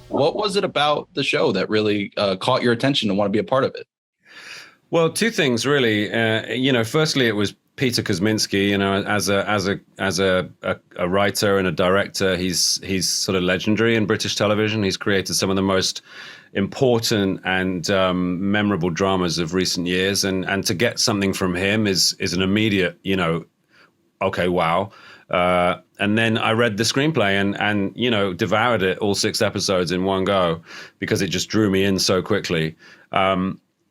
What was it about the show that really caught your attention and want to be a part of it? Well, two things really. Firstly, it was Peter Kosminski. As a writer and a director, he's sort of legendary in British television. He's created some of the most important and memorable dramas of recent years, and to get something from him is an immediate, okay, wow. And then I read the screenplay and devoured it, all 6 episodes in one go, because it just drew me in so quickly.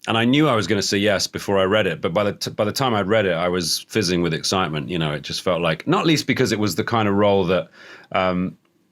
And I knew I was going to say yes before I read it, but by the time I'd read it, I was fizzing with excitement. It just felt like, not least because it was the kind of role that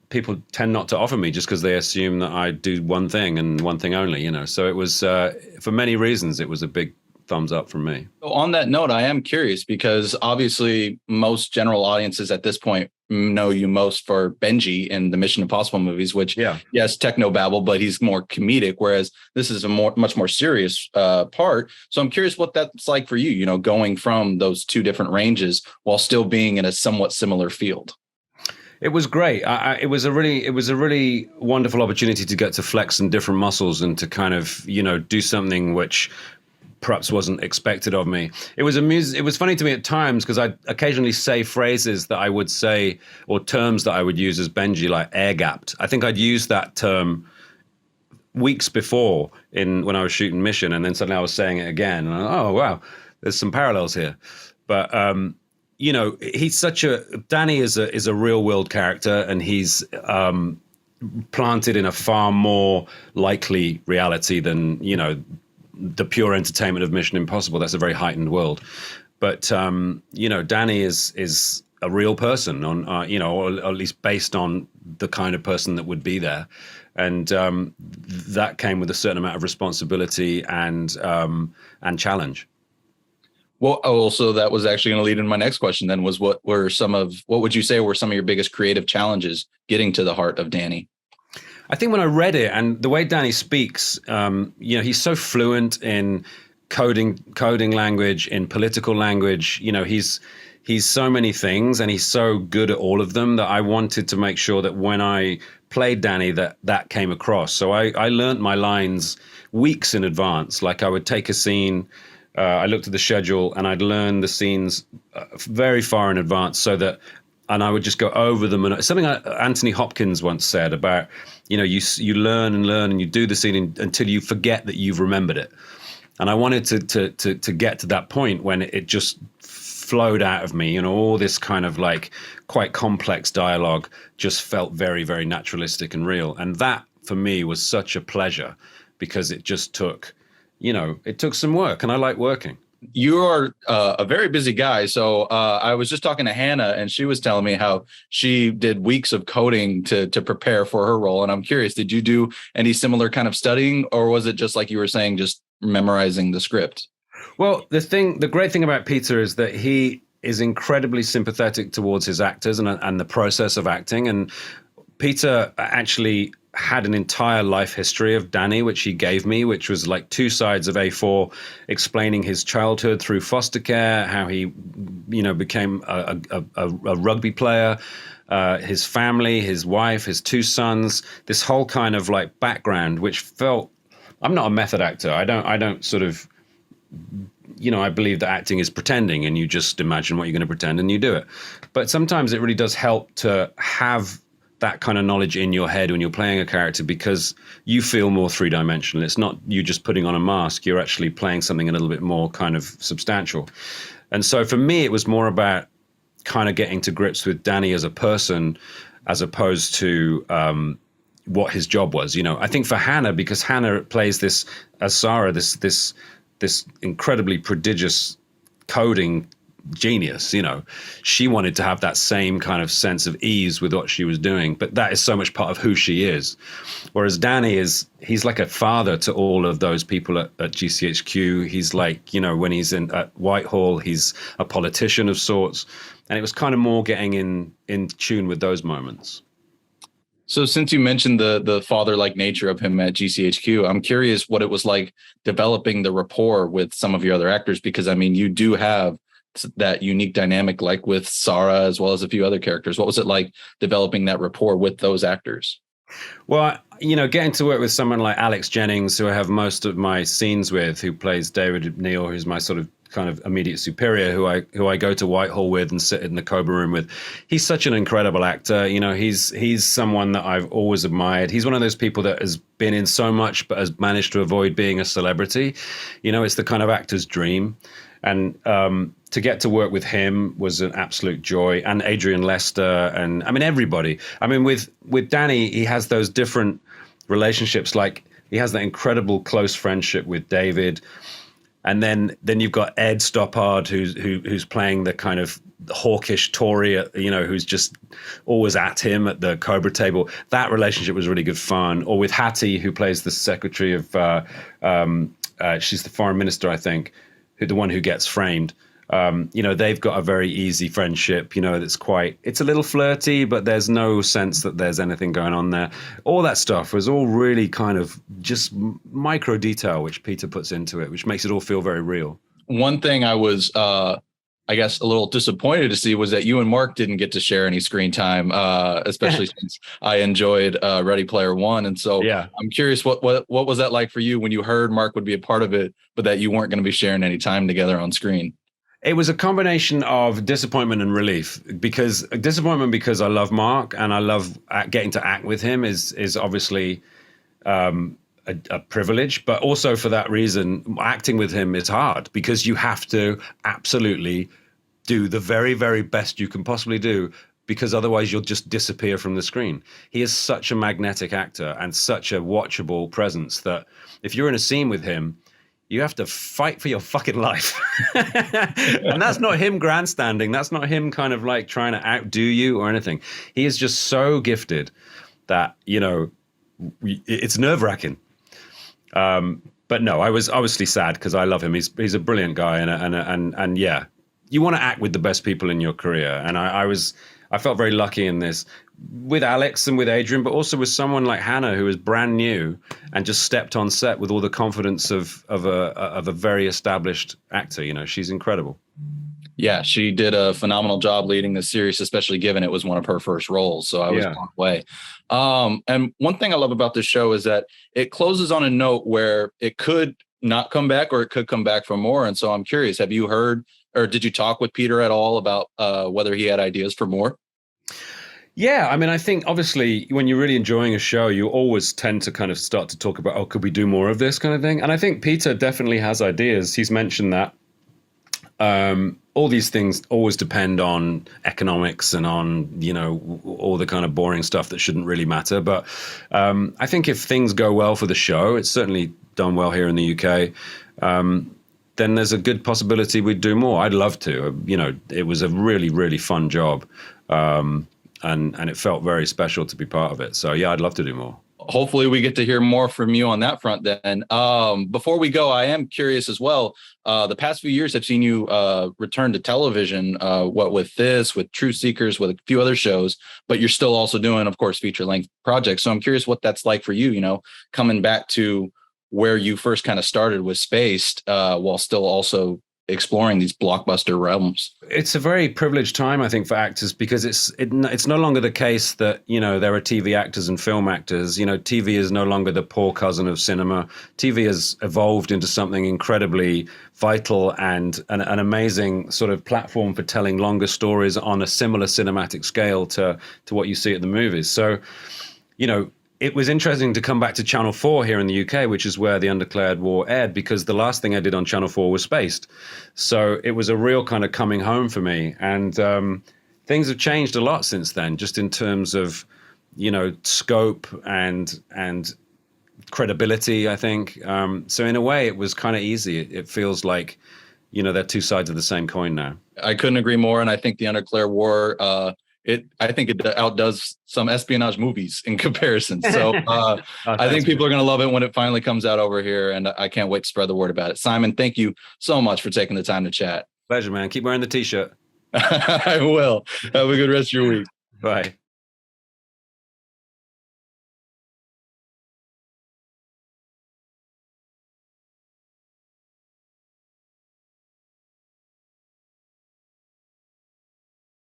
people tend not to offer me, just because they assume that I do one thing and one thing only. So it was, for many reasons, it was a big thumbs up from me. So on that note, I am curious because obviously most general audiences at this point know you most for Benji in the Mission Impossible movies, which, Yeah. yes, techno babble, but he's more comedic, whereas this is a much more serious part. So I'm curious what that's like for you, going from those two different ranges while still being in a somewhat similar field. It was great. It was a really wonderful opportunity to get to flex some different muscles and to kind of, do something which perhaps wasn't expected of me. It was funny to me at times because I'd occasionally say phrases that I would say, or terms that I would use as Benji, like air gapped. I think I'd used that term weeks before when I was shooting Mission, and then suddenly I was saying it again. And oh wow, there's some parallels here. But he's Danny is a real world character, and he's planted in a far more likely reality than the pure entertainment of Mission Impossible. That's a very heightened world. But Danny is a real person or at least based on the kind of person that would be there. And that came with a certain amount of responsibility and challenge. Well, also that was actually going to lead into my next question then, was what would you say were some of your biggest creative challenges getting to the heart of Danny? I think when I read it, and the way Danny speaks, he's so fluent in coding language, in political language. He's so many things, and he's so good at all of them that I wanted to make sure that when I played Danny, that came across. So I learned my lines weeks in advance. Like I would take a scene, I looked at the schedule, and I'd learn the scenes very far in advance, and I would just go over them. And something Anthony Hopkins once said about, you learn and learn and you do the scene until you forget that you've remembered it. And I wanted to get to that point when it just flowed out of me, all this kind of like quite complex dialogue just felt very, very naturalistic and real. And that for me was such a pleasure because it just took some work, and I like working. You are a very busy guy. So I was just talking to Hannah, and she was telling me how she did weeks of coding to prepare for her role. And I'm curious, did you do any similar kind of studying, or was it just like you were saying, just memorizing the script? Well, the great thing about Peter is that he is incredibly sympathetic towards his actors and the process of acting. And Peter actually had an entire life history of Danny, which he gave me, which was like 2 sides of A4 explaining his childhood through foster care, how he, became a rugby player, his family, his wife, his 2 sons, this whole kind of like background, which felt, I'm not a method actor. I don't sort of, I believe that acting is pretending, and you just imagine what you're going to pretend and you do it. But sometimes it really does help to have that kind of knowledge in your head when you're playing a character, because you feel more 3-dimensional. It's not you just putting on a mask. You're actually playing something a little bit more kind of substantial. And so for me, it was more about kind of getting to grips with Danny as a person, as opposed to what his job was. I think for Hannah, because Hannah plays this as Sarah, this incredibly prodigious coding genius, she wanted to have that same kind of sense of ease with what she was doing, but that is so much part of who she is. Whereas Danny he's like a father to all of those people at GCHQ. He's like, when he's at Whitehall, he's a politician of sorts, and it was kind of more getting in tune with those moments. So since you mentioned the father-like nature of him at GCHQ, I'm curious what it was like developing the rapport with some of your other actors, because I mean, you do have that unique dynamic, like with Sarah, as well as a few other characters. What was it like developing that rapport with those actors? Well, getting to work with someone like Alex Jennings, who I have most of my scenes with, who plays David Neal, who's my sort of kind of immediate superior, who I go to Whitehall with and sit in the Cobra room with. He's such an incredible actor. He's someone that I've always admired. He's one of those people that has been in so much but has managed to avoid being a celebrity. It's the kind of actor's dream. And to get to work with him was an absolute joy. And Adrian Lester, and I mean, everybody. I mean, with Danny, he has those different relationships. Like, he has that incredible close friendship with David. And then you've got Ed Stoppard, who's playing the kind of hawkish Tory, who's just always at him at the Cobra table. That relationship was really good fun. Or with Hattie, who plays the secretary of, she's the foreign minister, I think, the one who gets framed. They've got a very easy friendship, it's a little flirty, but there's no sense that there's anything going on there. All that stuff was all really kind of just micro detail, which Peter puts into it, which makes it all feel very real. One thing I was, I guess, a little disappointed to see was that you and Mark didn't get to share any screen time, especially since I enjoyed Ready Player One. And so yeah. I'm curious, what was that like for you when you heard Mark would be a part of it, but that you weren't going to be sharing any time together on screen? It was a combination of disappointment and relief. Because I love Mark and I love getting to act with him is obviously a privilege, but also for that reason, acting with him is hard because you have to absolutely do the very, very best you can possibly do, because otherwise you'll just disappear from the screen. He is such a magnetic actor and such a watchable presence that if you're in a scene with him, you have to fight for your fucking life. And that's not him grandstanding. That's not him kind of like trying to outdo you or anything. He is just so gifted that, it's nerve-wracking. But no, I was obviously sad because I love him. He's a brilliant guy. And yeah, you want to act with the best people in your career. And I felt very lucky in this with Alex and with Adrian, but also with someone like Hannah, who is brand new and just stepped on set with all the confidence of a very established actor. She's incredible. Yeah, she did a phenomenal job leading the series, especially given it was one of her first roles. So I was blown away. And one thing I love about this show is that it closes on a note where it could not come back or it could come back for more. And so I'm curious, have you heard or did you talk with Peter at all about whether he had ideas for more? Yeah, I mean, I think obviously when you're really enjoying a show, you always tend to kind of start to talk about, could we do more of this kind of thing? And I think Peter definitely has ideas. He's mentioned that all these things always depend on economics and on, all the kind of boring stuff that shouldn't really matter. But I think if things go well for the show, it's certainly done well here in the UK, then there's a good possibility we'd do more. I'd love to. It was a really, really fun job. And it felt very special to be part of it. So, yeah, I'd love to do more. Hopefully we get to hear more from you on that front then. Before we go, I am curious as well. The past few years, I've seen you return to television, with Truth Seekers, with a few other shows, but you're still also doing, of course, feature-length projects. So I'm curious what that's like for you, coming back to where you first kind of started with Spaced, while still also exploring these blockbuster realms. It's a very privileged time, I think, for actors, because it's no longer the case that, there are TV actors and film actors. TV is no longer the poor cousin of cinema. TV has evolved into something incredibly vital and an amazing sort of platform for telling longer stories on a similar cinematic scale to what you see at the movies. So, it was interesting to come back to Channel 4 here in the UK, which is where the Undeclared War aired, because the last thing I did on Channel 4 was Spaced. So it was a real kind of coming home for me. And things have changed a lot since then, just in terms of, scope and credibility, I think. So in a way, it was kind of easy. It feels like, they're two sides of the same coin now. I couldn't agree more. And I think the Undeclared War, I think it outdoes some espionage movies in comparison. So I think people are going to love it when it finally comes out over here. And I can't wait to spread the word about it. Simon, thank you so much for taking the time to chat. Pleasure, man. Keep wearing the T-shirt. I will. Have a good rest of your week. Bye.